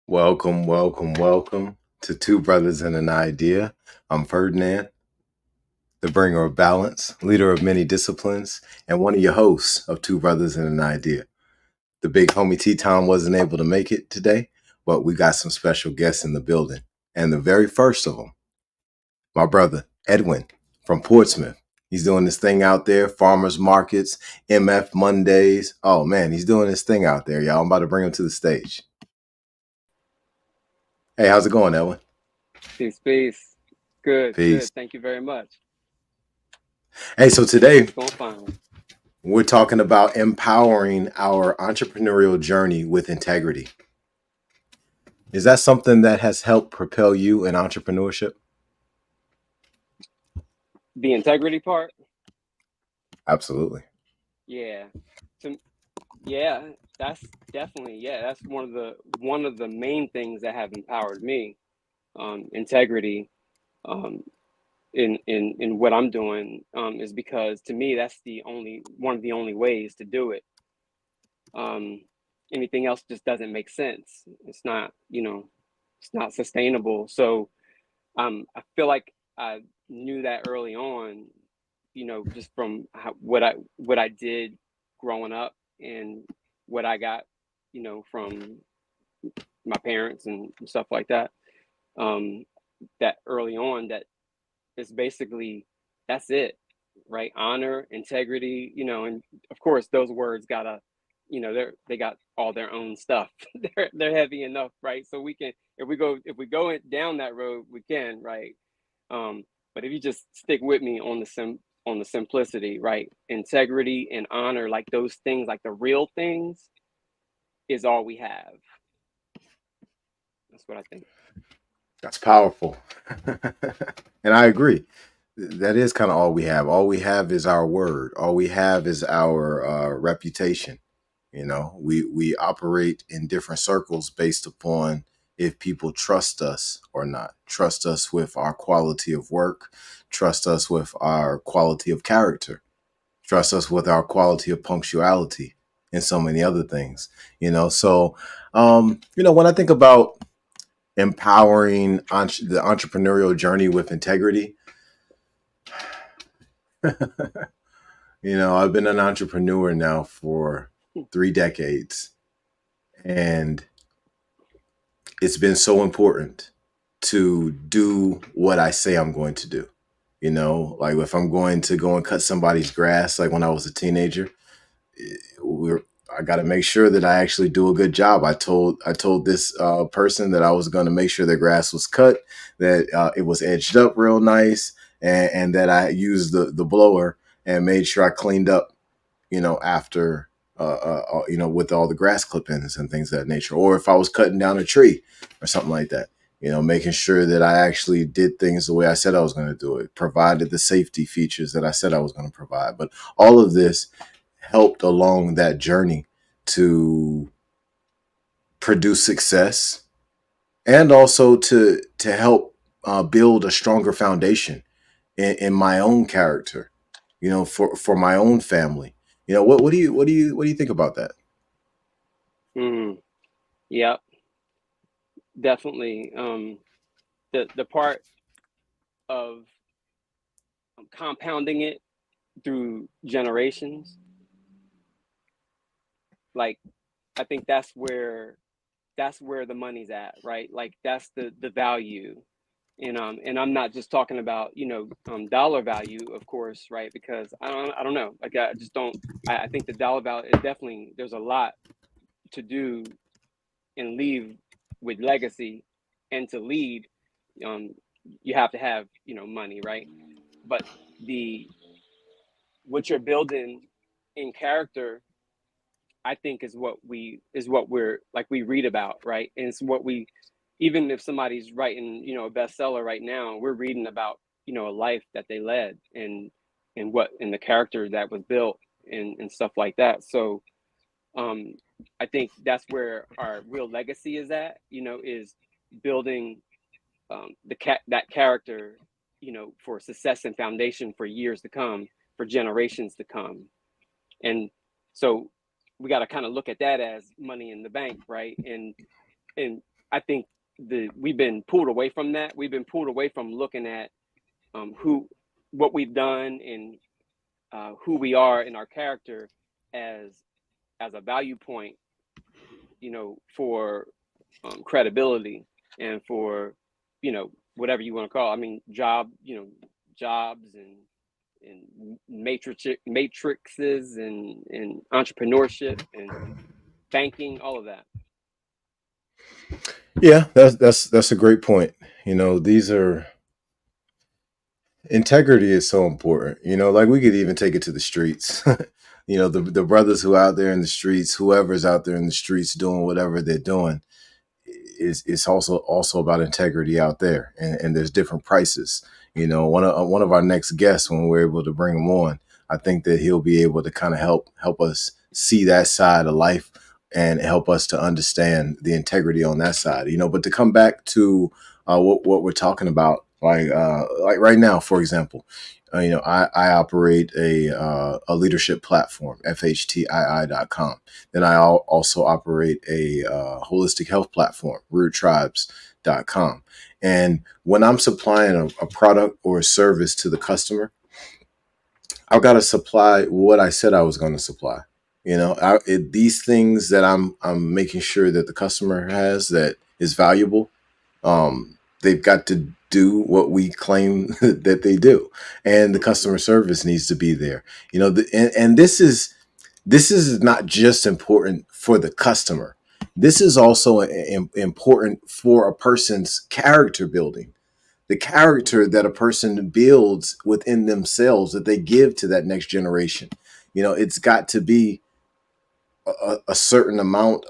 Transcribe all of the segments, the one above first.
Welcome, welcome, welcome to Two Brothers and an Idea. I'm Ferdinand, the bringer of balance, leader of many disciplines, and one of your hosts of Two Brothers and an Idea. The big homie Tetaun wasn't able to make it today, but we got some special guests in the building. And the very first of them, my brother Edwin from Portsmouth. He's doing this thing out there, farmers markets, MF Mondays. Oh man, he's doing this thing out there, y'all. I'm about to bring him to the stage. Hey, how's it going, Edwin? Peace, peace. Good, Peace. good. Thank you very much. Hey, so today It's going fine. we're talking about empowering our entrepreneurial journey with integrity. Is that something that has helped propel you in entrepreneurship? The integrity part, Absolutely. yeah. To, yeah, that's definitely that's one of the main things that have empowered me. Integrity, um, in what I'm doing, is because to me that's the only one of the only ways to do it. Um, Anything else just doesn't make sense. It's not, it's not sustainable. So I feel like I knew that early on, just from what I did growing up and what I got, from my parents and stuff like that. Um, that early on, that is basically that's it, right? Honor, integrity, and of course those words gotta, they got all their own stuff. They're heavy enough, right? So we can if we go down that road, we can, right? But if you just stick with me on the simplicity, right? Integrity and honor, like those things, like the real things, is all we have. That's what I think. That's powerful. And I agree. That is kind of all we have. All we have is our word. All we have is our reputation. We operate in different circles based upon if people trust us or not. Trust us with our quality of work, trust us with our quality of character, trust us with our quality of punctuality, and so many other things. When I think about empowering the entrepreneurial journey with integrity, I've been an entrepreneur now for 3 decades, and it's been so important to do what I say I'm going to do. Like if I'm going to go and cut somebody's grass, like when I was a teenager, we're I got to make sure that I actually do a good job. I told this person that I was going to make sure the grass was cut, that it was edged up real nice, and that I used the blower and made sure I cleaned up, after with all the grass clippings and things of that nature. Or if I was cutting down a tree or something like that, making sure that I actually did things the way I said I was going to do it, provided the safety features that I said I was going to provide. But all of this helped along that journey to produce success, and also to help build a stronger foundation in my own character, for my own family. What do you think about that? Mm, yeah, definitely. The part of compounding it through generations, like I think that's where the money's at, right? Like that's the value. And I'm not just talking about, dollar value, of course, right? Because I don't know, like I just don't. I think the dollar value is definitely, there's a lot to do and leave with legacy, and to lead, um, you have to have, money, right? But the what you're building in character, I think, is what we're like we read about, right? And it's what we, even if somebody's writing, a bestseller right now, we're reading about, a life that they led, and the character that was built, and stuff like that. So um I think that's where our real legacy is at, is building, that character, for success and foundation for years to come, for generations to come. And so we got to kind of look at that as money in the bank, right? And I think we've been pulled away from that. We've been pulled away from looking at what we've done and who we are in our character as a value point, for credibility and for, whatever you want to call it. I mean, jobs and matrices and entrepreneurship and banking, all of that. Yeah, that's a great point. These are integrity is so important. Like we could even take it to the streets. The brothers who are out there in the streets, whoever's out there in the streets doing whatever they're doing, is also about integrity out there, and there's different prices. One of our next guests, when we're able to bring him on, I think that he'll be able to kind of help us see that side of life and help us to understand the integrity on that side. But to come back to what we're talking about, like right now, for example, I operate a leadership platform, FHTII.com. Then I also operate a holistic health platform, roottribes.com. And when I'm supplying a product or a service to the customer, I've got to supply what I said I was going to supply. These things that I'm making sure that the customer has that is valuable, they've got to do what we claim that they do, and the customer service needs to be there. And this is not just important for the customer. This is also important for a person's character building, the character that a person builds within themselves that they give to that next generation. It's got to be a certain amount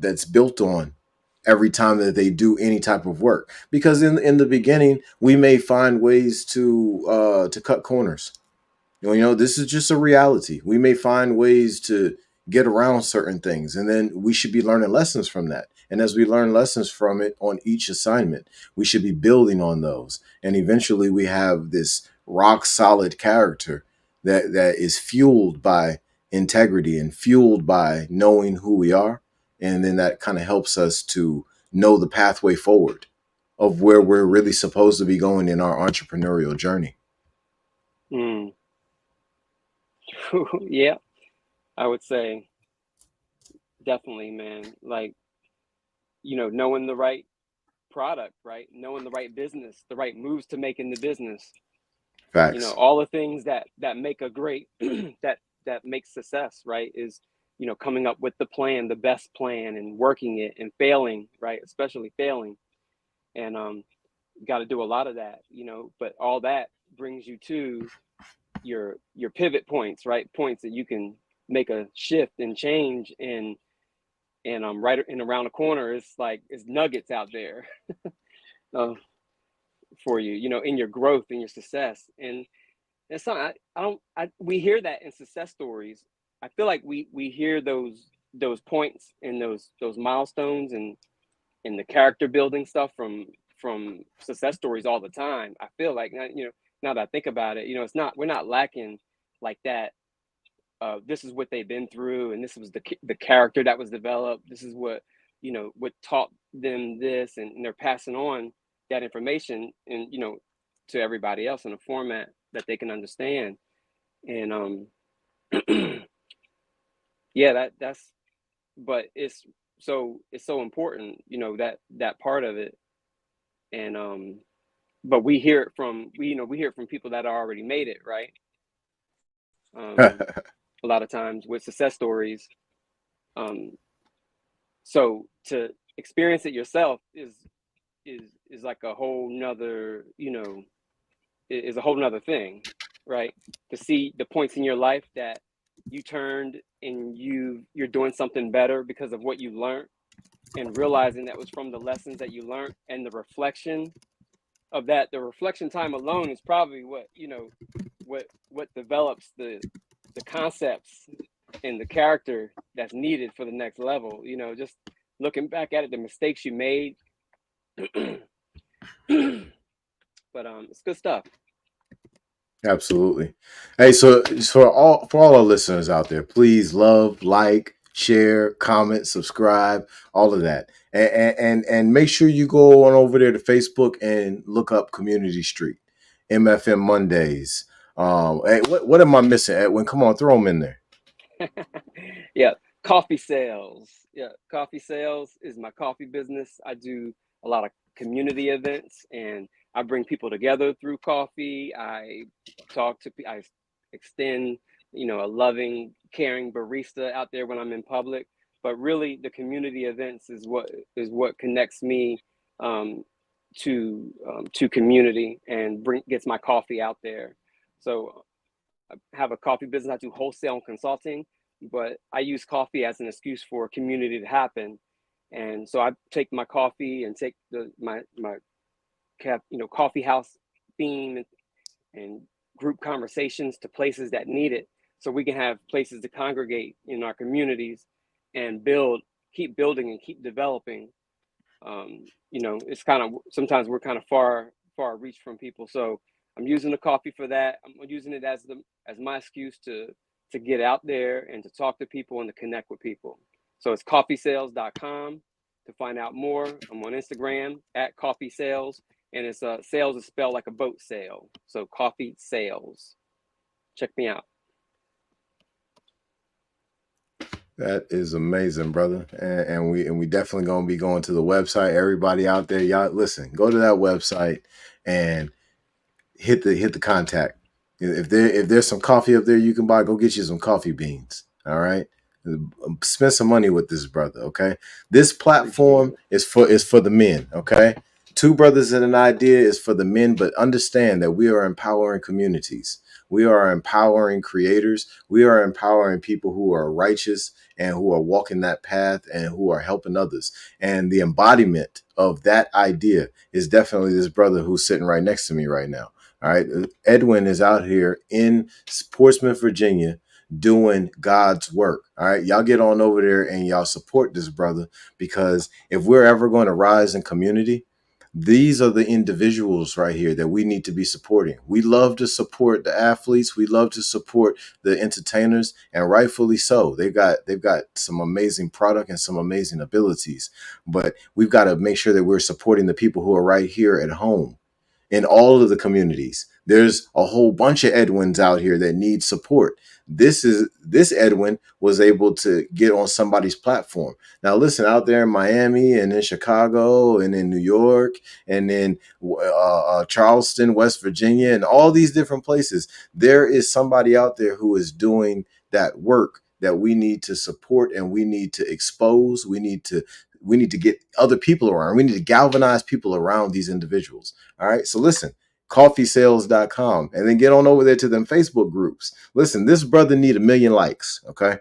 that's built on every time that they do any type of work, because in the beginning we may find ways to cut corners. This is just a reality. We may find ways to get around certain things, and then we should be learning lessons from that. And as we learn lessons from it on each assignment, we should be building on those, and eventually we have this rock solid character that is fueled by integrity and fueled by knowing who we are. And then that kind of helps us to know the pathway forward of where we're really supposed to be going in our entrepreneurial journey. Yeah, I would say definitely, man. Like, knowing the right product, right? Knowing the right business, the right moves to make in the business. Facts. All the things that make a great that makes success, right? Is coming up with the plan, the best plan, and working it and failing, right? Especially failing, and got to do a lot of that, But all that brings you to your pivot points, right? Points that you can make a shift and change, and right and around the corner is nuggets out there for you, in your growth and your success. And it's not, we hear that in success stories. I feel like we hear those points and those milestones and the character building stuff from success stories all the time. I feel like, now that I think about it, we're not lacking like that. This is what they've been through, and this was the character that was developed. This is what what taught them this, and they're passing on that information and to everybody else in a format that they can understand. And yeah, that's but it's so important, that part of it. And but we hear it from people that already made it, right? A lot of times with success stories. So to experience it yourself is like a whole nother, is a whole nother thing, right? To see the points in your life that you turned and you're doing something better because of what you learned, and realizing that was from the lessons that you learned, and the reflection of that. The reflection time alone is probably what what develops the concepts and the character that's needed for the next level. Just looking back at it, the mistakes you made. But it's good stuff. Absolutely. Hey, so for all our listeners out there, please love, like, share, comment, subscribe, all of that. And make sure you go on over there to Facebook and look up Community Street, MFM Mondays. Hey, what am I missing, Edwin? Come on, throw them in there. Yeah, coffee sales. Yeah, coffee sales is my coffee business. I do a lot of community events, and I bring people together through coffee. I extend, a loving, caring barista out there when I'm in public. But really, the community events is what connects me um, to community and gets my coffee out there. So I have a coffee business. I do wholesale and consulting, but I use coffee as an excuse for community to happen. And so I take my coffee and take my coffee house theme and group conversations to places that need it, so we can have places to congregate in our communities and keep building and keep developing. It's kind of, sometimes we're kind of far reach from people, so I'm using the coffee for that. I'm using it as my excuse to get out there and to talk to people and to connect with people. So it's coffeesales.com to find out more. I'm on Instagram at coffee sales, and it's sales is spelled like a boat sail, so coffee sales. Check me out. That is amazing, brother. And we definitely gonna be going to the website. Everybody out there, y'all listen, go to that website and hit the contact. If there's some coffee up there you can buy, go get you some coffee beans. All right. Spend some money with this brother. Okay. This Appreciate platform it. is for the men. Okay. Two Brothers and an Idea is for the men, but understand that we are empowering communities. We are empowering creators. We are empowering people who are righteous and who are walking that path and who are helping others. And the embodiment of that idea is definitely this brother who's sitting right next to me right now. All right. Edwin is out here in Portsmouth, Virginia, doing God's work. All right. Y'all get on over there and y'all support this brother, because if we're ever going to rise in community, these are the individuals right here that we need to be supporting. We love to support the athletes. We love to support the entertainers, and rightfully so. They've got some amazing product and some amazing abilities. But we've got to make sure that we're supporting the people who are right here at home in all of the communities. There's a whole bunch of Edwins out here that need support. This Edwin was able to get on somebody's platform. Now listen, out there in Miami and in Chicago and in New York and in Charleston, West Virginia, and all these different places, there is somebody out there who is doing that work that we need to support and we need to expose. We need to get other people around. We need to galvanize people around these individuals. All right. So listen, coffeesales.com, and then get on over there to them Facebook groups. Listen, this brother need 1,000,000 likes. Okay.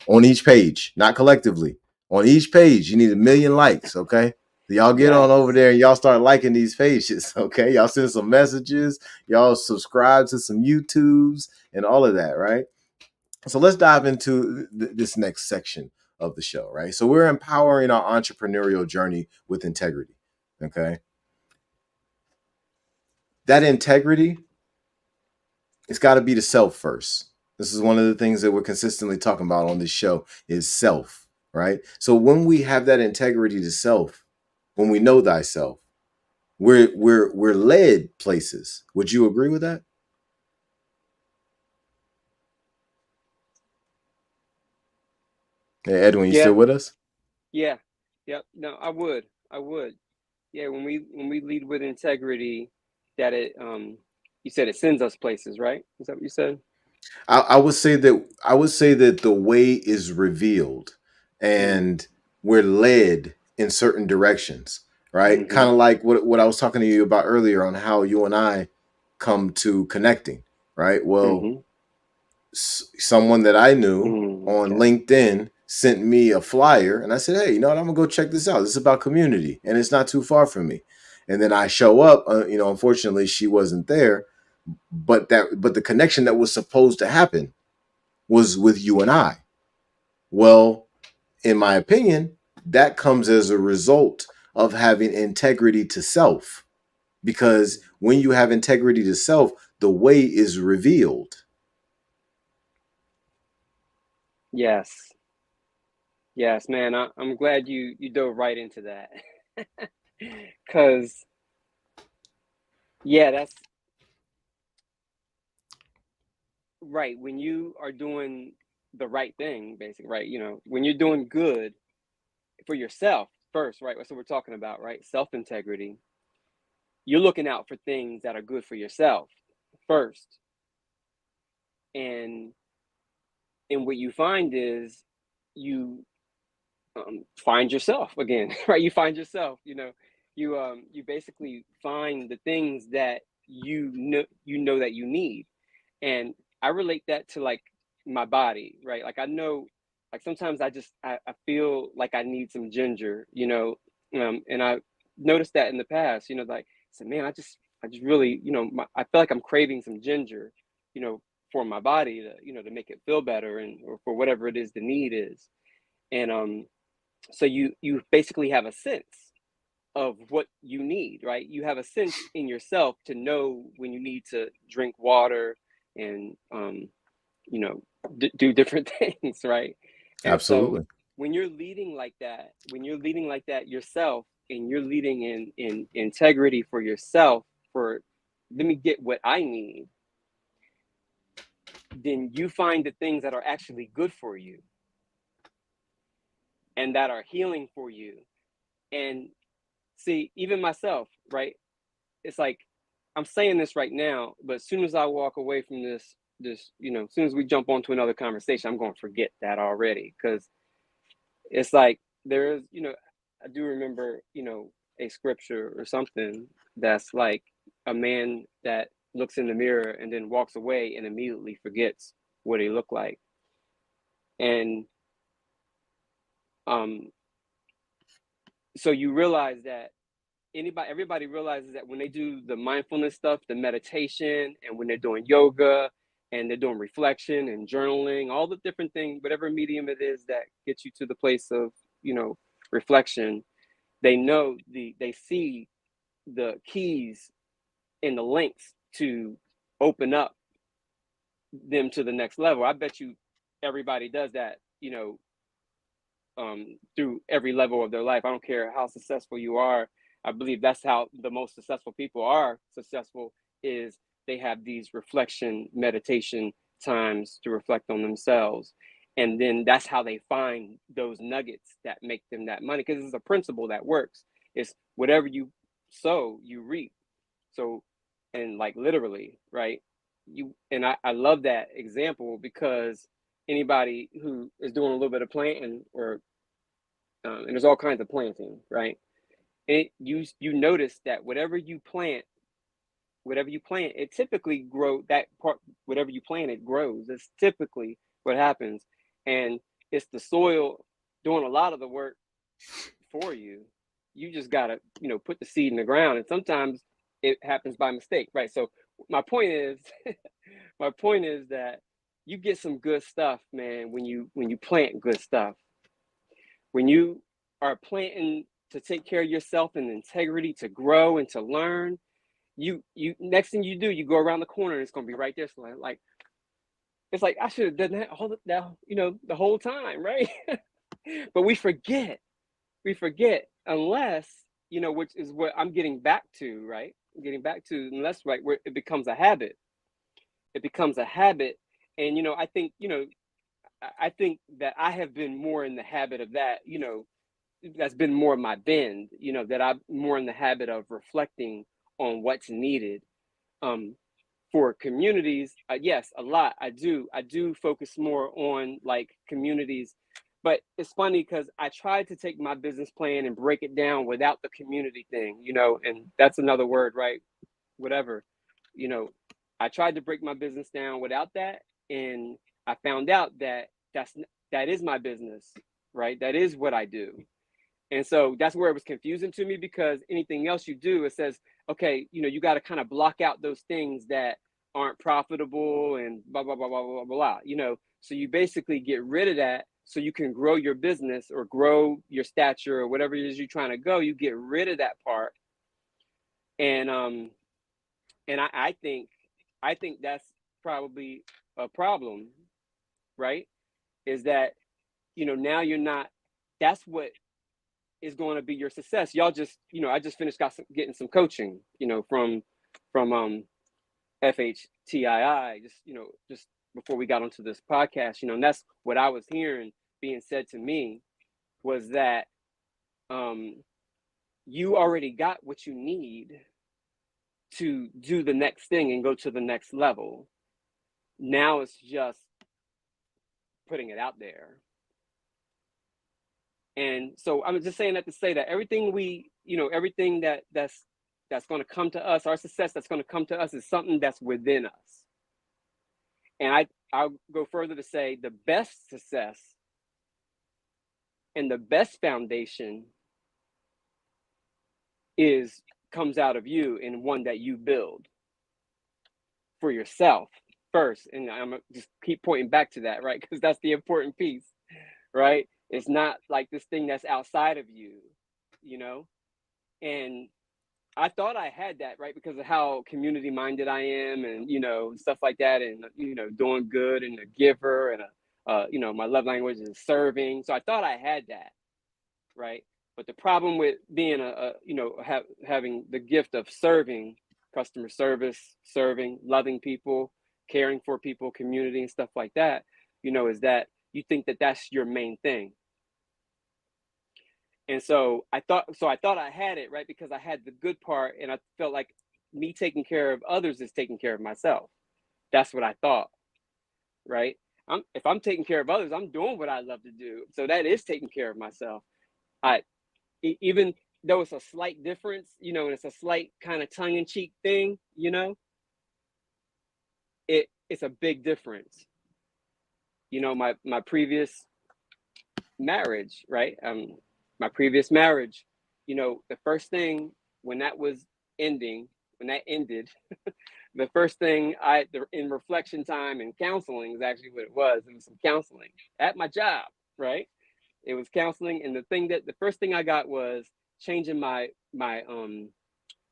On each page, not collectively. On each page, you need 1,000,000 likes. Okay. So y'all get on over Yes. there and y'all start liking these pages. Okay. Y'all send some messages. Y'all subscribe to some YouTubes and all of that. Right. So let's dive into this next section of the show, right? So we're empowering our entrepreneurial journey with integrity. Okay. That integrity, it's got to be the self first. This is one of the things that we're consistently talking about on this show is self, right? So when we have that integrity to self, when we know thyself, we're led places. Would you agree with that? Hey, Edwin, you Yeah. still with us? Yeah. Yep. No, I would. Yeah. When we lead with integrity, that you said it sends us places, right? Is that what you said? I would say that the way is revealed, Mm. and we're led in certain directions, right? Kind Mm-hmm. of like what I was talking to you about earlier on how you and I come to connecting, right? Well, Mm-hmm. someone that I knew on Okay. LinkedIn sent me a flyer, and I said, "Hey, you know what? I'm gonna go check this out. This is about community, and it's not too far from me." And then I show up. Unfortunately, she wasn't there, but the connection that was supposed to happen was with you and I. Well, in my opinion, that comes as a result of having integrity to self. Because when you have integrity to self, the way is revealed. Yes. Yes, man. I'm glad you dove right into that. Cause yeah, that's right. When you are doing the right thing, basically, right? You know, when you're doing good for yourself first, right? That's what we're talking about, right? Self-integrity. You're looking out for things that are good for yourself first. And and what you find is you find yourself again, right? You find yourself, you basically find the things that you know that you need. And I relate that to like my body, right? Like I know, like sometimes I feel like I need some ginger, and I noticed that in the past, like I said, man, I just really, I feel like I'm craving some ginger, you know, for my body to, to make it feel better, and or for whatever it is the need is. And so you basically have a sense of what you need, right? You have a sense in yourself to know when you need to drink water and you know do different things, right? And so Absolutely. when you're leading like that, yourself, and you're leading in integrity for yourself, for let me get what I need, then you find the things that are actually good for you and that are healing for you. And see, even myself, right? It's like I'm saying this right now, but as soon as I walk away from this, as soon as we jump onto another conversation, I'm going to forget that already, because it's like there is, I do remember, a scripture or something that's like a man that looks in the mirror and then walks away and immediately forgets what he looked like. And um so you realize that everybody realizes that when they do the mindfulness stuff, the meditation, and when they're doing yoga and they're doing reflection and journaling, all the different things, whatever medium it is that gets you to the place of, reflection, they see the keys and the links to open up them to the next level. I bet you everybody does that, through every level of their life. I don't care how successful you are. I believe that's how the most successful people are successful, is they have these reflection meditation times to reflect on themselves. And then that's how they find those nuggets that make them that money. Because it's a principle that works. It's whatever you sow, you reap. So, and like literally, right? I love that example, because anybody who is doing a little bit of planting, or and there's all kinds of planting, right? You notice that whatever you plant, it typically grow that part. Whatever you plant, it grows. That's typically what happens, and it's the soil doing a lot of the work for you. You just gotta, put the seed in the ground, and sometimes it happens by mistake, right? So my point is, my point is that you get some good stuff, man, when you plant good stuff. When you are planting to take care of yourself and integrity, to grow and to learn, you next thing you do, you go around the corner and it's gonna be right there. So like it's like I should have done that the whole time, right? But we forget. We forget, unless, which is what I'm getting back to, right? I'm getting back to, unless, right, where it becomes a habit. It becomes a habit. And I think that I have been more in the habit of that, that's been more my bend, that I'm more in the habit of reflecting on what's needed. Um, for communities, yes, a lot. I do focus more on like communities, but it's funny because I tried to take my business plan and break it down without the community thing, and that's another word, right? Whatever, you know, I tried to break my business down without that, and I found out that that is my business, right? That is what I do. And so that's where it was confusing to me, because anything else you do, it says, okay, you got to kind of block out those things that aren't profitable and blah, blah, blah, blah, blah, blah, So you basically get rid of that so you can grow your business or grow your stature or whatever it is you're trying to go. You get rid of that part. And I think that's probably a problem, right? Is that, now you're not that's what is going to be your success. Y'all just, I just finished getting some coaching, from FHTII, just before we got onto this podcast, and that's what I was hearing being said to me, was that you already got what you need to do the next thing and go to the next level. Now it's just putting it out there. And so I'm just saying that to say that everything everything that's going to come to us, our success that's going to come to us, is something that's within us. And I'll go further to say the best success and the best foundation comes out of you, and one that you build for yourself first. And I'm just keep pointing back to that, right? Because that's the important piece, right? It's not like this thing that's outside of you, and I thought I had that, right? Because of how community minded I am, and, stuff like that, and, doing good, and a giver, and, my love language is serving. So I thought I had that, right? But the problem with being having the gift of serving, customer service, serving, loving people, caring for people, community, and stuff like that, is that you think that that's your main thing. And so I thought I had it, right? Because I had the good part, and I felt like me taking care of others is taking care of myself. That's what I thought, right? If I'm taking care of others, I'm doing what I love to do. So that is taking care of myself. Even though it's a slight difference, and it's a slight kind of tongue-in-cheek thing, it's a big difference. My previous marriage, right? My previous marriage, the first thing when that ended, the first thing in reflection time and counseling is actually what it was. It was some counseling at my job, right? It was counseling, and the first thing I got was changing my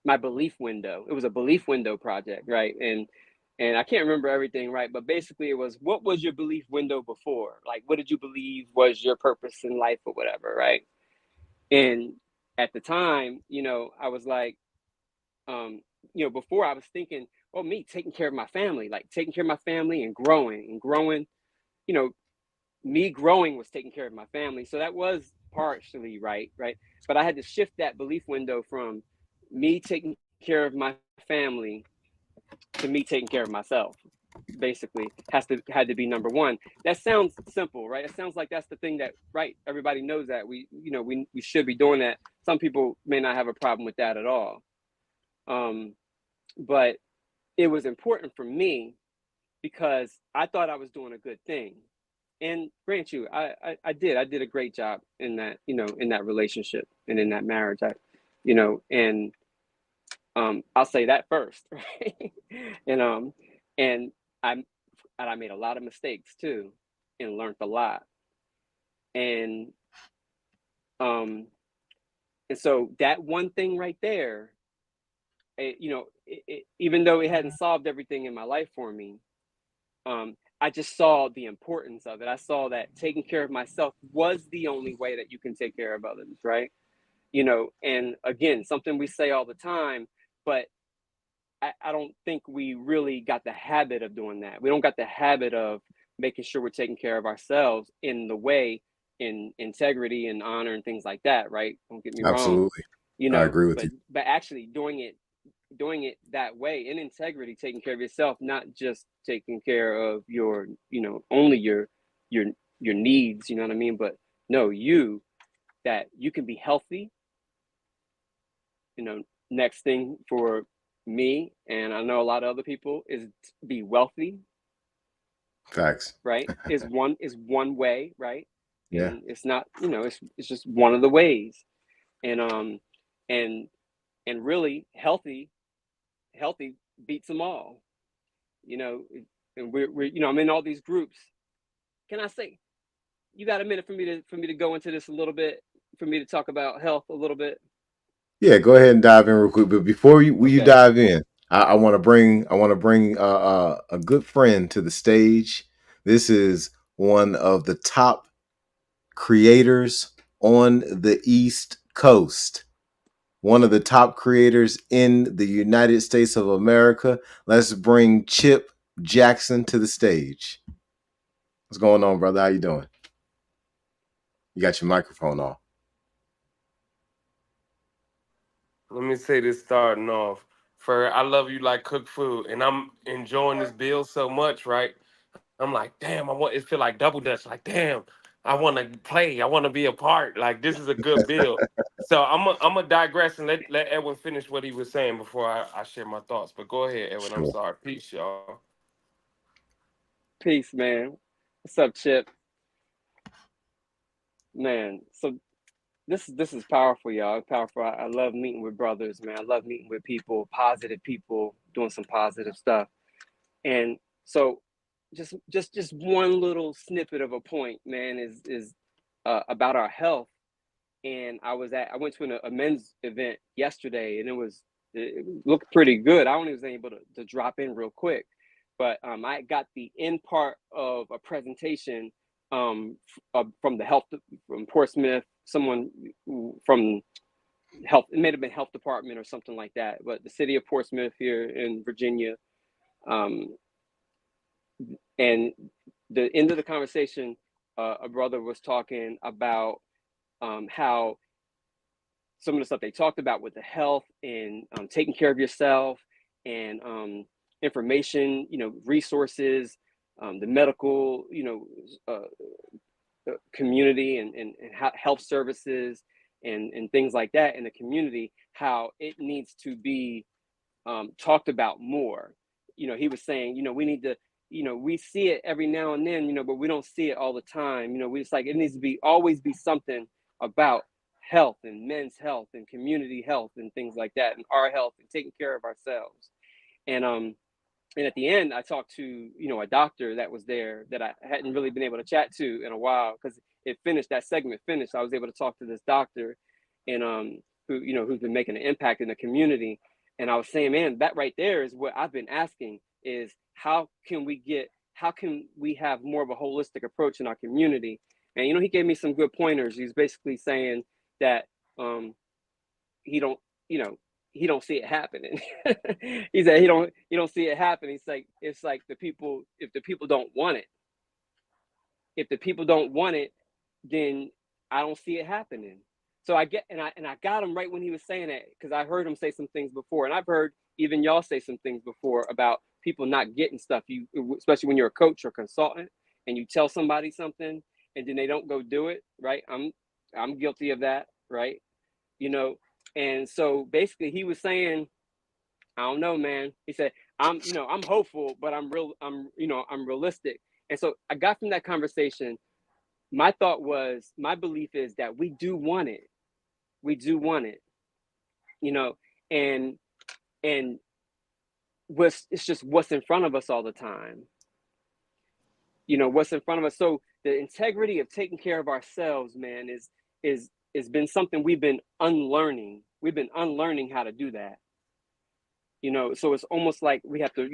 belief window. It was a belief window project, right? And I can't remember everything, right? But basically it was, what was your belief window before? Like, what did you believe was your purpose in life or whatever, right? And at the time, I was like, before I was thinking, oh, me taking care of my family, like taking care of my family and growing, me growing was taking care of my family. So that was partially right. But I had to shift that belief window from me taking care of my family to me taking care of myself. Basically had to be number one. That sounds simple, right? It sounds like that's the thing that, right, everybody knows that we should be doing that. Some people may not have a problem with that at all, but it was important for me because I thought I was doing a good thing. And grant you, I did a great job in that, in that relationship and in that marriage. And I'll say that first, right? And I made a lot of mistakes too, and learned a lot. And so that one thing right there, even though it hadn't solved everything in my life for me, I just saw the importance of it. I saw that taking care of myself was the only way that you can take care of others, right? And again, something we say all the time, but I don't think we really got the habit of doing that. We don't got the habit of making sure we're taking care of ourselves in the way, in integrity and honor and things like that, right? Don't get me wrong. Absolutely. I agree with you. But actually doing it that way, in integrity, taking care of yourself, not just taking care of your, only your needs, you know what I mean? But no, that you can be healthy. Next thing for me, and I know a lot of other people, is to be wealthy. Facts. Right? is one way, right? Yeah. And it's not, it's just one of the ways. And and really healthy beats them all. And we're I'm in all these groups. Can I say, you got a minute for me to go into this a little bit, for me to talk about health a little bit? Yeah, go ahead and dive in real quick. But before you Okay. dive in, I want to bring a good friend to the stage. This is one of the top creators on the East Coast, one of the top creators in the United States of America. Let's bring Chip Jackson to the stage. What's going on, brother? How you doing? You got your microphone on. Let me say this starting off. For I love you like cook food, and I'm enjoying this bill so much, right? I'm like, damn, it feel like double dutch. Like, damn, I want to play. I want to be a part. Like, this is a good bill. So I'm a digress and let Edwin finish what he was saying before I share my thoughts. But go ahead, Edwin. I'm Sure. sorry. Peace, y'all. Peace, man. What's up, Chip? Man, so this is powerful, y'all. Powerful. I love meeting with brothers, man. I love meeting with people, positive people, doing some positive stuff. And so, just one little snippet of a point, man, is about our health. And I went to a men's event yesterday, and it looked pretty good. I only was able to drop in real quick, but I got the end part of a presentation from the health from Portsmouth, someone from health. It may have been health department or something like that, but the city of Portsmouth here in Virginia. Um, and the end of the conversation, a brother was talking about how some of the stuff they talked about with the health and taking care of yourself and information, resources, the medical, community and health services and things like that in the community, how it needs to be talked about more. He was saying, we need to, we see it every now and then, but we don't see it all the time. We just like it needs to be always be something about health and men's health and community health and things like that, and our health and taking care of ourselves. And at the end, I talked to a doctor that was there that I hadn't really been able to chat to in a while because it finished that segment finished. I was able to talk to this doctor, and who's been making an impact in the community. And I was saying, man, that right there is what I've been asking: is how can we have more of a holistic approach in our community? And he gave me some good pointers. He's basically saying that he don't you know he don't see it happening. He said he don't see it happening. It's like the people, if the people don't want it, then I don't see it happening. So I got him right when he was saying that, because I heard him say some things before, and I've heard even y'all say some things before about people not getting stuff. You, especially when you're a coach or consultant, and you tell somebody something and then they don't go do it. Right? I'm guilty of that. Right? You know, and so basically he was saying, I don't know, man. He said, I'm hopeful, but I'm realistic. And so I got from that conversation, my belief is that we do want it. We do want it, you know, and and it's just what's in front of us all the time. What's in front of us. So the integrity of taking care of ourselves, man, is been something we've been unlearning. We've been unlearning how to do that. So it's almost like we have to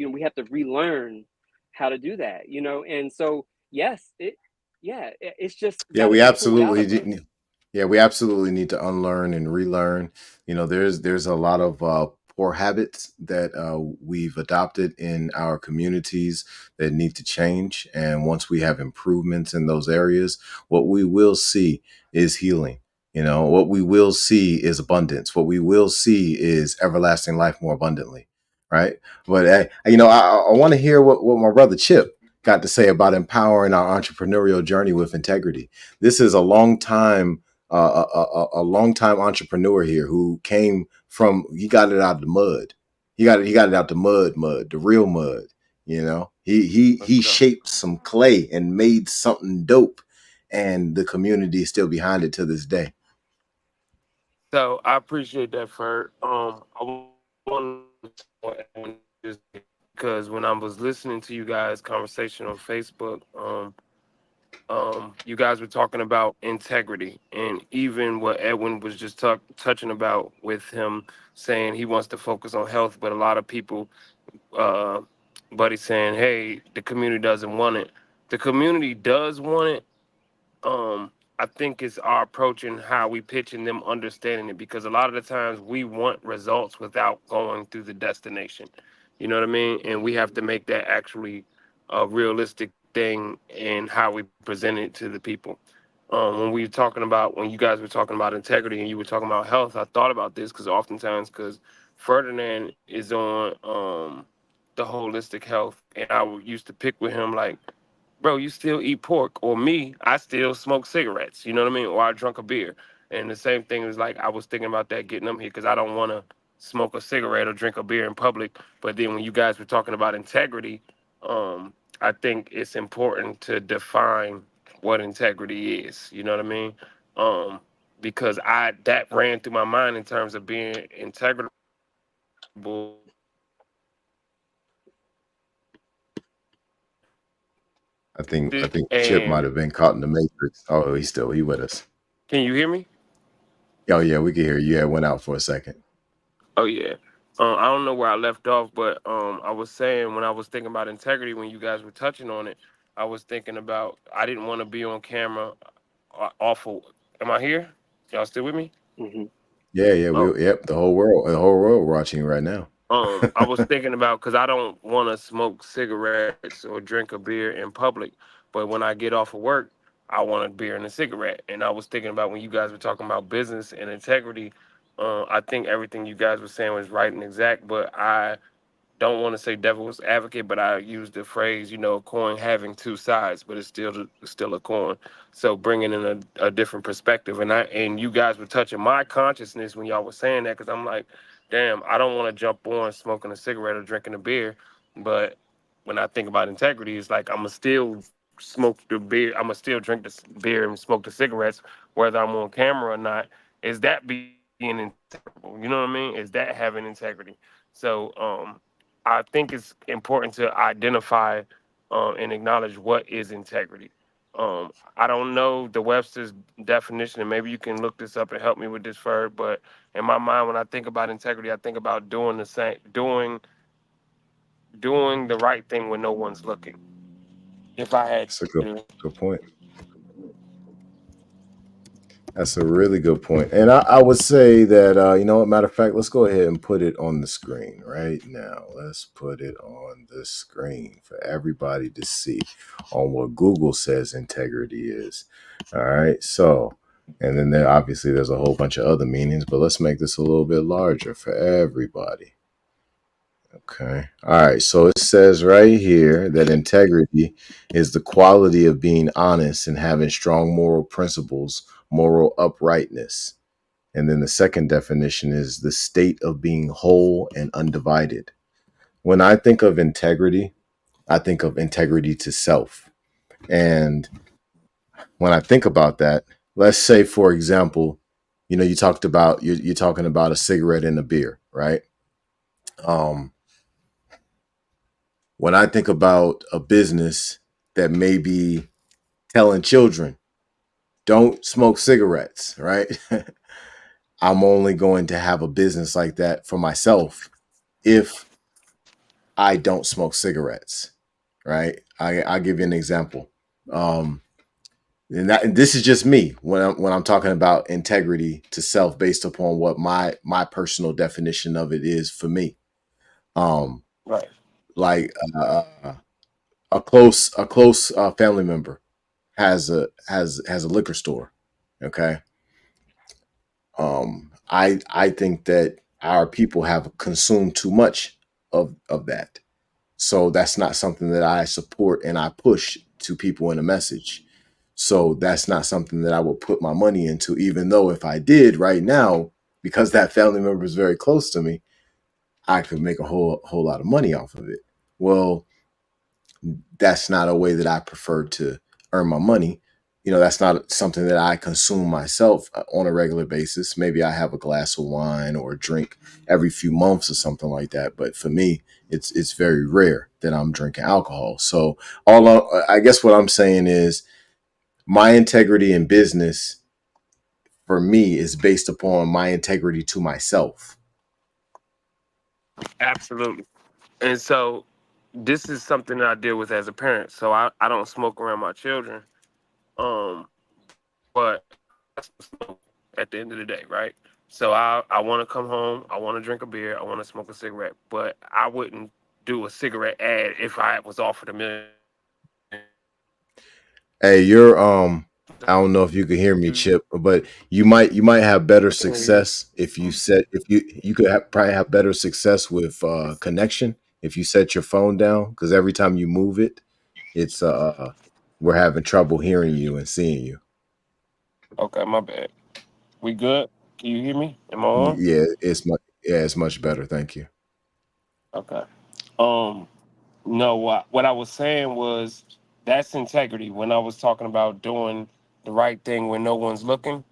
relearn how to do that. And so yes, it's just Yeah, got to we be pulled out absolutely of us. do. Yeah, we absolutely need to unlearn and relearn. There's a lot of poor habits that we've adopted in our communities that need to change. And once we have improvements in those areas, what we will see is healing. What we will see is abundance. What we will see is everlasting life more abundantly. Right. But I want to hear what my brother Chip got to say about empowering our entrepreneurial journey with integrity. This is a long time entrepreneur here who came from. He got it out of the mud. He got it out the mud, the real mud. He Let's go. shaped some clay and made something dope, and the community is still behind it to this day. So I appreciate that, Ferd. I want because when I was listening to you guys' conversation on Facebook, you guys were talking about integrity, and even what Edwin was just touching about with him saying he wants to focus on health, but a lot of people, uh, but he's saying, hey, the community doesn't want it. The community does want it, I think it's our approach and how we pitch and them understanding it, because a lot of the times we want results without going through the destination. You know what I mean? And we have to make that actually a realistic thing in how we present it to the people. When we were talking about, when you guys were talking about integrity and you were talking about health, I thought about this because oftentimes, because Ferdinand is on the holistic health, and used to pick with him like, bro, you still eat pork. Or me, I still smoke cigarettes. You know what I mean? Or I drunk a beer. And the same thing is like, I was thinking about that getting them here because I don't want to smoke a cigarette or drink a beer in public. But then when you guys were talking about integrity, I think it's important to define what integrity is. You know what I mean? Um, because that ran through my mind in terms of being integrable I think Chip might and have been caught in the matrix. Oh, he with us. can you hear me? Oh yeah, we can hear you. Yeah, it went out for a second. Oh yeah. I don't know where I left off, but I was saying when I was thinking about integrity, when you guys were touching on it, I was thinking about I didn't want to be on camera. Awful. Am I here? Y'all still with me? Hmm. Yeah, yeah, Oh. yep, the whole world watching right now. I was thinking about, because I don't want to smoke cigarettes or drink a beer in public, but when I get off of work, I want a beer and a cigarette. And I was thinking about when you guys were talking about business and integrity. I think everything you guys were saying was right and exact, but I don't want to say devil's advocate, but I use the phrase, a coin having two sides, but it's still a coin. So bringing in a different perspective, and you guys were touching my consciousness when y'all were saying that, because I'm like, damn, I don't want to jump on smoking a cigarette or drinking a beer, but when I think about integrity, it's like I'ma still smoke the beer, I'ma still drink the beer and smoke the cigarettes, whether I'm on camera or not. Is that being integrable? You know what I mean? Is that having integrity? So I think it's important to identify and acknowledge what is integrity. I don't know the Webster's definition, and maybe you can look this up and help me with this, Ferg. But in my mind, when I think about integrity, I think about doing the right thing when no one's looking. If I had That's a to, good point. That's a really good point. And I would say that, matter of fact, let's go ahead and put it on the screen right now. Let's put it on the screen for everybody to see on what Google says integrity is. All right. So, and then obviously there's a whole bunch of other meanings, but let's make this a little bit larger for everybody. Okay. All right. So it says right here that integrity is the quality of being honest and having strong moral principles, moral uprightness. And then the second definition is the state of being whole and undivided. When I think of integrity, I think of integrity to self. And when I think about that, let's say, for example, you're talking about a cigarette and a beer, right? Um, when I think about a business that may be telling children, don't smoke cigarettes, right? I'm only going to have a business like that for myself if I don't smoke cigarettes, right? I'll give you an example. Um, and this is just me when I'm talking about integrity to self based upon what my personal definition of it is for me. Um, right, like a close family member has a liquor store. Okay. I think that our people have consumed too much of that. So that's not something that I support and I push to people in a message. So that's not something that I would put my money into, even though if I did right now, because that family member is very close to me, I could make a whole lot of money off of it. Well, that's not a way that I prefer to earn my money. That's not something that I consume myself on a regular basis. Maybe I have a glass of wine or a drink every few months or something like that. But for me, it's very rare that I'm drinking alcohol. So I guess what I'm saying is my integrity in business for me is based upon my integrity to myself. absolutely. And so this is something that I deal with as a parent. So I don't smoke around my children. Um, but at the end of the day, right? So I want to come home, I want to drink a beer, I want to smoke a cigarette, but I wouldn't do a cigarette ad if I was offered $1 million. Hey, I don't know if you can hear me, Chip, but you might have better success if you set if you could probably have better success with connection if you set your phone down, because every time you move it, it's we're having trouble hearing you and seeing you. Okay, my bad. We good? Can you hear me? Am I on? Yeah, it's much better. Thank you. Okay. Um, no, what I was saying was that's integrity. When I was talking about doing the right thing when no one's looking,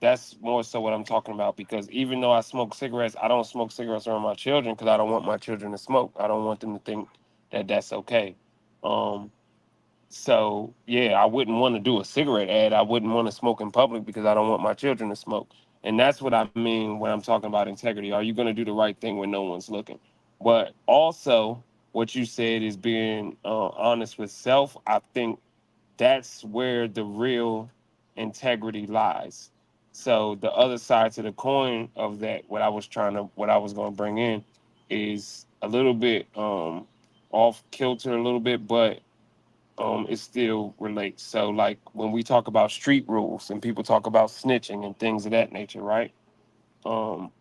that's more so what I'm talking about. Because even though I smoke cigarettes, I don't smoke cigarettes around my children because I don't want my children to smoke. I don't want them to think that that's okay. Um, So yeah, I wouldn't want to do a cigarette ad. I wouldn't want to smoke in public because I don't want my children to smoke. And that's what I mean when I'm talking about integrity. Are you going to do the right thing when no one's looking? But also, what you said is being honest with self. I think that's where the real integrity lies. So the other side to the coin of that, what I was going to bring in, is a little bit off kilter, a little bit, but it still relates. So, like when we talk about street rules and people talk about snitching and things of that nature, right? Um,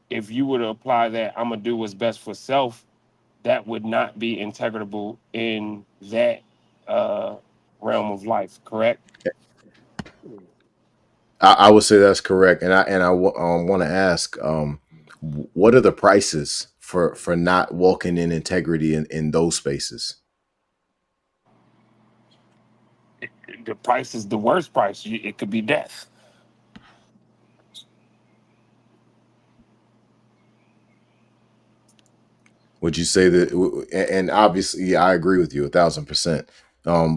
if you were to apply that, I'm gonna do what's best for self, that would not be integrable in that uh, realm of life, correct? I would say that's correct, and I want to ask, what are the prices for not walking in integrity in those spaces? The price is the worst price. It could be death. Would you say that? And obviously, yeah, I agree with you 1,000%.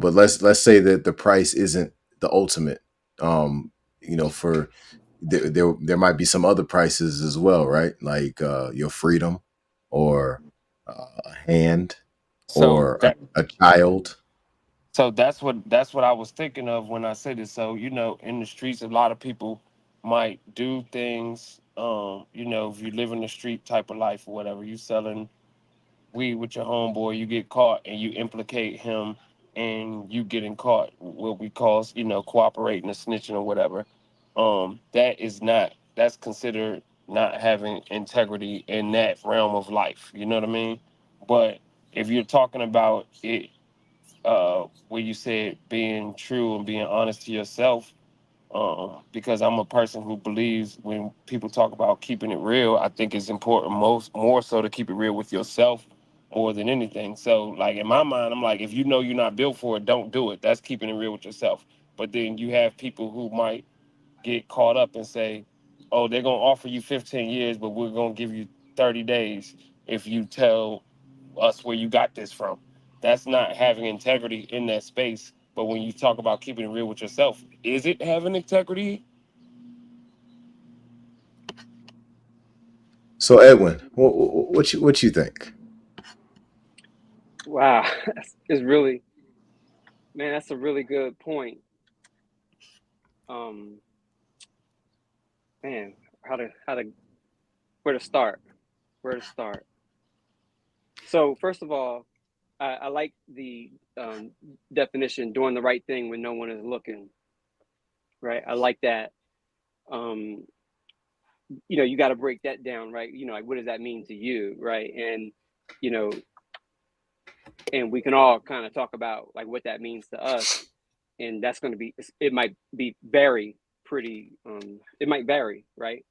But let's say that the price isn't the ultimate. For there might be some other prices as well, right? Like your freedom, or a hand, So or that a child. that's what I was thinking of when I said it. So in the streets, a lot of people might do things. If you live in the street type of life or whatever, you selling weed with your homeboy, you get caught and you implicate him, and you getting caught. What we call cooperating or snitching or whatever. That's considered not having integrity in that realm of life. You know what I mean? But if you're talking about it where you said being true and being honest to yourself, because I'm a person who believes when people talk about keeping it real, I think it's important more so to keep it real with yourself more than anything. So like in my mind, I'm like, if you know you're not built for it, don't do it. That's keeping it real with yourself. But then you have people who might get caught up and say, oh, they're gonna offer you 15 years, but we're gonna give you 30 days if you tell us where you got this from. That's not having integrity in that space. But when you talk about keeping it real with yourself, is it having integrity? So Edwin, what you think? Wow, it's really, man, that's a really good point. Um, man, how to where to start? Where to start? So first of all, I like the definition, doing the right thing when no one is looking. Right, I like that. Um, you got to break that down, right? Like what does that mean to you, right? And you know, and we can all kind of talk about like what that means to us, and that's going to be it might be vary pretty it might vary, right?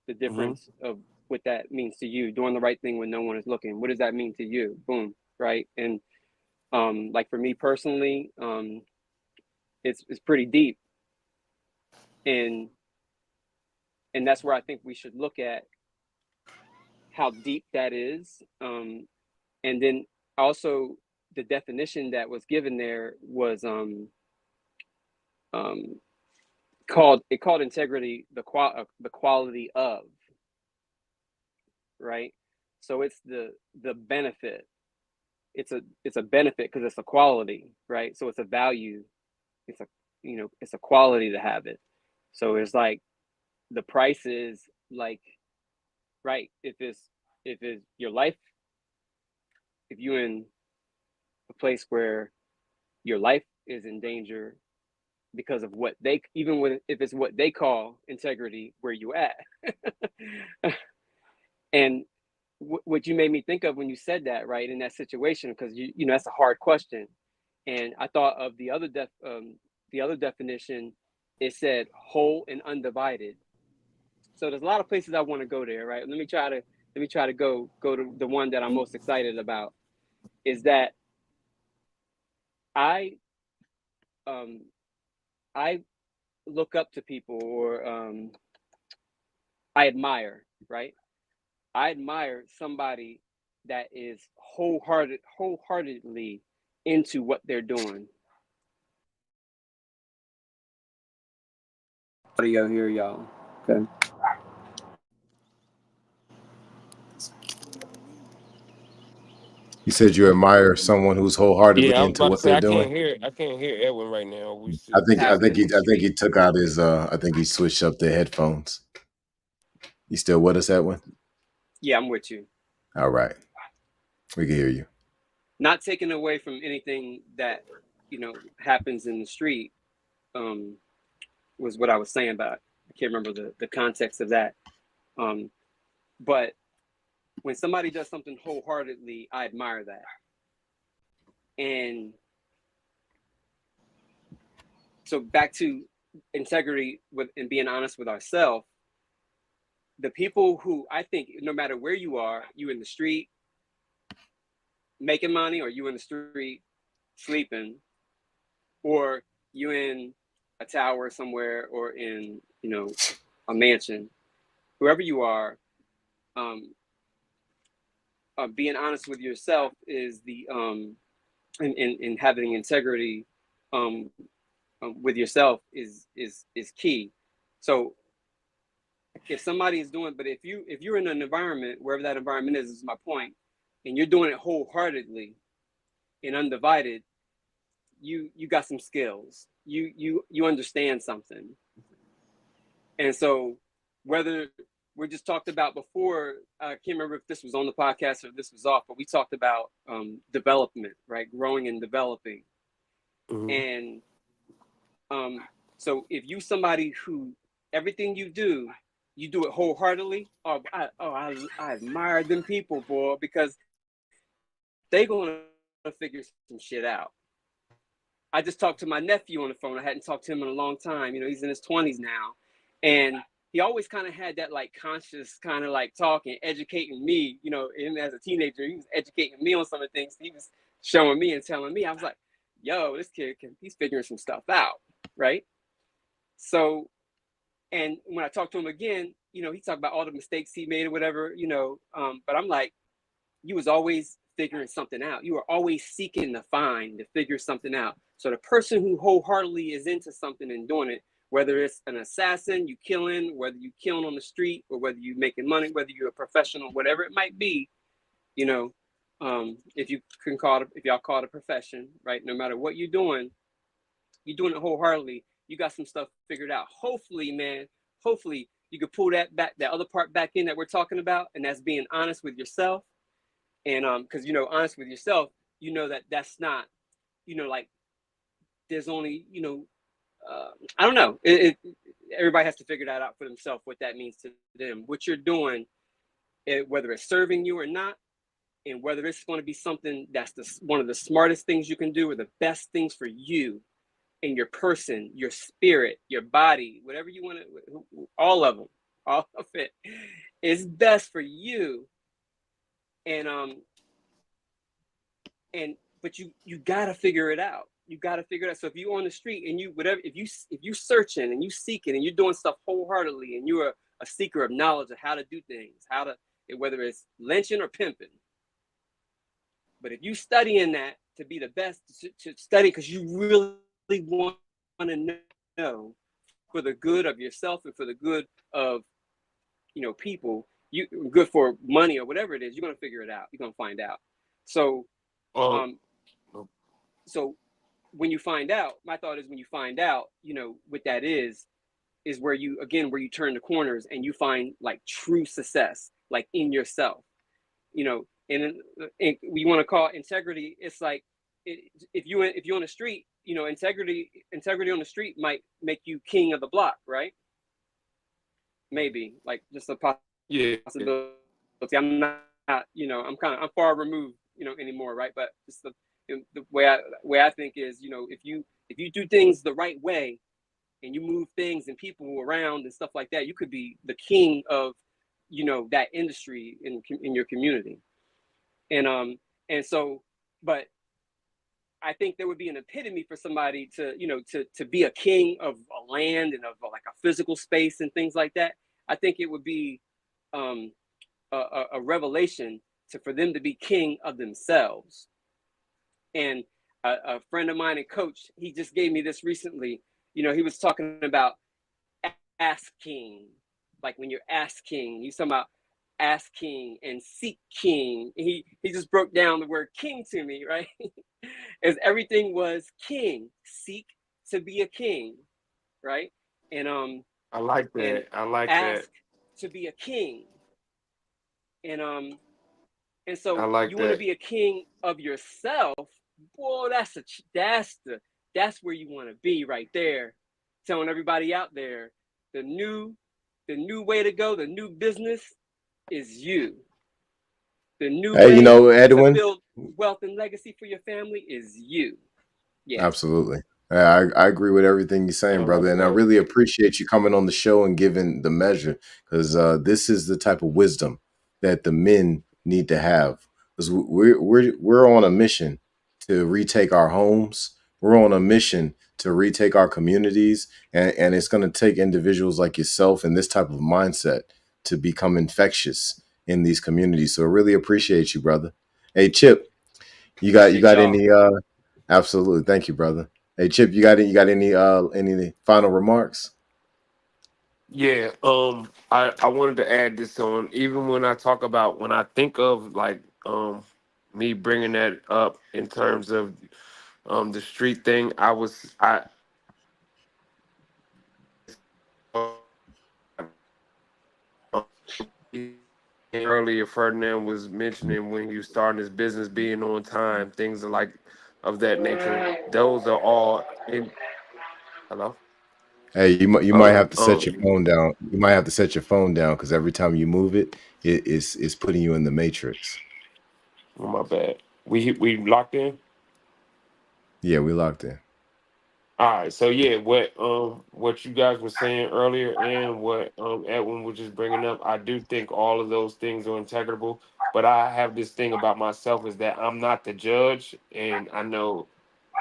The Hmm. difference of what that means to you, doing the right thing when no one is looking. What does that mean to you? Boom, right? And like for me personally, it's pretty deep, and that's where I think we should look at how deep that is. And then also the definition that was given there was um, called integrity the quality of, right? So it's the benefit. It's a benefit because it's a quality, right? So it's a value. It's a it's a quality to have it. So it's like the price is like, right, if it's your life, if you're in a place where your life is in danger because of what they, even when, if it's what they call integrity, where you at. And what you made me think of when you said that, right, in that situation, because you know that's a hard question. And I thought of the other definition. It said whole and undivided. So there's a lot of places I want to go there, right? Let me try to go to the one that I'm most excited about. Is that I I look up to people, or I admire, right? I admire somebody that is wholeheartedly into what they're doing. Audio here, y'all. Okay. You said you admire someone who's wholeheartedly Yeah, I was into about to what say they're doing. I can't hear Edwin right now. We I see. think I Happening think he in the I think he street. took out his I think he switched up the headphones. You still with us, Edwin? Yeah, I'm with you. All right. We can hear you. Not taking away from anything that happens in the street. Was what I was saying about. I can't remember the context of that. But when somebody does something wholeheartedly, I admire that. And so back to integrity and being honest with ourselves. The people who, I think, no matter where you are, you in the street making money, or you in the street sleeping, or you in a tower somewhere, or in a mansion, whoever you are, being honest with yourself is the and having integrity with yourself is key. So if somebody is doing, but if you're in an environment, wherever that environment is my point, and you're doing it wholeheartedly and undivided, you got some skills. You understand something. And so whether we just talked about before, I can't remember if this was on the podcast or if this was off, but we talked about development, right? Growing and developing. Mm-hmm. And so if you somebody who everything you do it wholeheartedly, I admire them people, boy, because they gonna figure some shit out. I just talked to my nephew on the phone. I hadn't talked to him in a long time. He's in his 20s now, and he always kind of had that like conscious kind of like talking, educating me. Him as a teenager, he was educating me on some of the things he was showing me and telling me. I was like, "Yo, this kid he's figuring some stuff out, right?" So, and when I talked to him again, he talked about all the mistakes he made or whatever, but I'm like, you was always figuring something out. You were always seeking to figure something out. So the person who wholeheartedly is into something and doing it, whether it's an assassin, you killing, whether you killing on the street, or whether you making money, whether you're a professional, whatever it might be, if y'all call it a profession, right? No matter what you're doing it wholeheartedly. You got some stuff figured out. Hopefully, man, hopefully you could pull that other part back in that we're talking about, and that's being honest with yourself. And because honest with yourself, that's not, like, there's only, I don't know. Everybody has to figure that out for themselves, what that means to them, what you're doing, whether it's serving you or not, and whether it's going to be something that's one of the smartest things you can do, or the best things for you and your person, your spirit, your body, whatever you want to, all of it is best for you. And but you gotta figure it out. You gotta figure it out. So if you're on the street and if you searching and you seeking and you're doing stuff wholeheartedly, and you're a seeker of knowledge of how to do things, whether it's lynching or pimping, but if you studying that to be the best, to study because you really want to know for the good of yourself and for the good of people, you good for money or whatever it is, you're gonna figure it out. You're gonna find out. So Oh, um so when you find out, my thought is when you find out, what that is where you, again, where you turn the corners and you find like true success, like in yourself, and we want to call it integrity. It's like, if you're on the street, integrity on the street might make you king of the block, right? Maybe, like, just a Yeah. possibility. I'm not, I'm far removed, anymore, right? But just the way I think is, if you do things the right way and you move things and people around and stuff like that, you could be the king of, that industry in your community. And so, but I think there would be an epitome for somebody to, to be a king of a land and of like a physical space and things like that. I think it would be a revelation for them to be king of themselves. And a friend of mine and coach, he just gave me this recently. He was talking about asking, like when you're asking, he's talking about asking and seek king. He just broke down the word king to me, right? As everything was king, seek to be a king, right? And I like and that. I like that. ask to be a king. And I so like you want to that. be a king of yourself. Boy, that's where you want to be, right there. Telling everybody out there, the new way to go, the new business is you. The new Hey, way to Edwin. build wealth and legacy for your family is you. Yeah. Absolutely. I agree with everything you're I saying, brother. like And I that. really appreciate you coming on the show and giving the measure, because this is the type of wisdom that the men need to have. Because we're on a mission to retake our homes. We're on a mission to retake our communities. And it's going to take individuals like yourself and this type of mindset to become infectious in these communities. So I really appreciate you, brother. Hey, Chip, you Appreciate got y'all. any absolutely. Thank you, brother. Hey, Chip, you got any final remarks? Yeah, I wanted to add this on. Even when I talk about when I think of like me bringing that up in terms of the street thing, I earlier Ferdinand was mentioning when he was starting his business, being on time, things like of that nature. Those are all in. Hello. Hey, you might Oh, have to set your phone down. You might have to set your phone down because every time you move it, it's putting you in the matrix. my bad. We locked in. Yeah, we locked in. All right, so yeah, what you guys were saying earlier and what Edwin was just bringing up, I do think all of those things are integrable. But I have this thing about myself is that I'm not the judge, and I know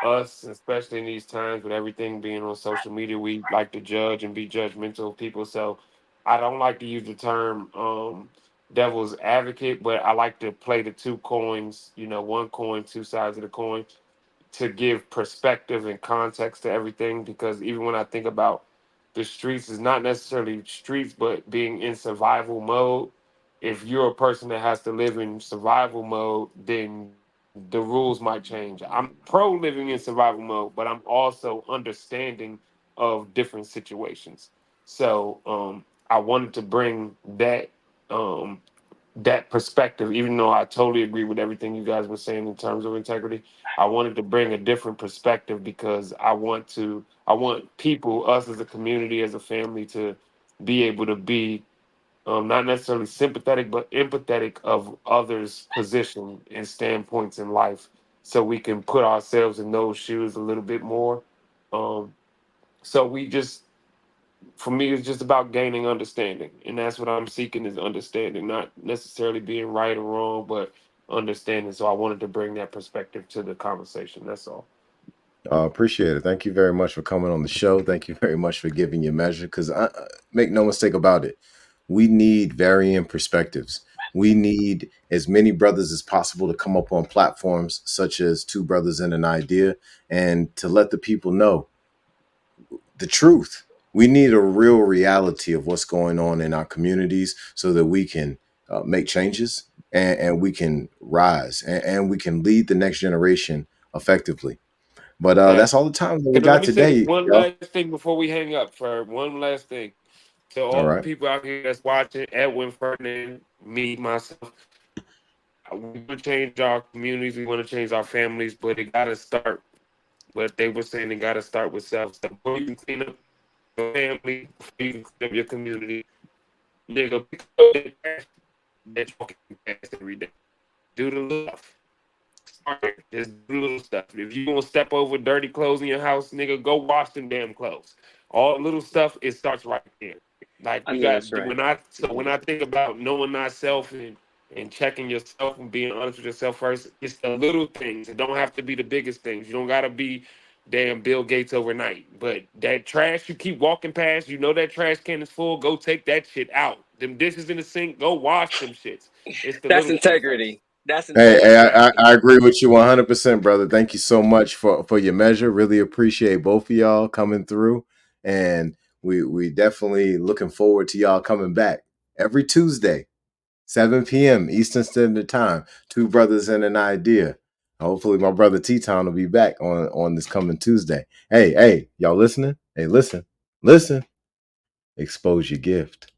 us, especially in these times with everything being on social media, we like to judge and be judgmental of people. So I don't like to use the term devil's advocate, but I like to play the two coins, one coin, two sides of the coin, to give perspective and context to everything. Because even when I think about the streets, is not necessarily streets, but being in survival mode. If you're a person that has to live in survival mode, then the rules might change. I'm pro living in survival mode, but I'm also understanding of different situations. So I wanted to bring um, that perspective, even though I totally agree with everything you guys were saying in terms of integrity. I wanted to bring a different perspective because I want people, us as a community, as a family, to be able to be not necessarily sympathetic, but empathetic of others' position and standpoints in life, so we can put ourselves in those shoes a little bit more. Um, so we just for me, it's just about gaining understanding, and that's what I'm seeking is understanding, not necessarily being right or wrong, but understanding. So I wanted to bring that perspective to the conversation. That's all. Appreciate it. Thank you very much for coming on the show. Thank you very much for giving your measure. Because make no mistake about it, we need varying perspectives. We need as many brothers as possible to come up on platforms such as Two Brothers and an Idea, and to let the people know the truth. We need a real reality of what's going on in our communities so that we can make changes, and we can rise, and we can lead the next generation effectively. But that's all the time that we And let got me say this today, one y'all. last thing before we hang up. For one last thing, to All all the right. people out here that's watching, Edwin, Ferdinand, me, myself, we want to change our communities. We want to change our families, but it got to start. What they were saying, it got to start with self. So before you can clean up your family, before you can clean up your community, nigga, pick up that trash that you walking past every day. Do the little stuff. Start. Just do the little stuff. If you gonna step over dirty clothes in your house, nigga, go wash them damn clothes. All the little stuff, it starts right there. Like I you know got that's right. when I think about knowing thyself and checking yourself and being honest with yourself first, it's the little things. It don't have to be the biggest things. You don't gotta be damn Bill Gates overnight. But that trash you keep walking past, you know that trash can is full, go take that shit out. Them dishes in the sink, go wash them shits. It's the That's little shit first. integrity. That's Hey, integrity. I agree with you 100%, brother. Thank you so much for your measure. Really appreciate both of y'all coming through, and we definitely looking forward to y'all coming back every Tuesday, 7 p.m. Eastern Standard Time. Two Brothers and an Idea. Hopefully, my brother Tetaun will be back on this coming Tuesday. Hey, y'all listening? Hey, listen. Expose your gift.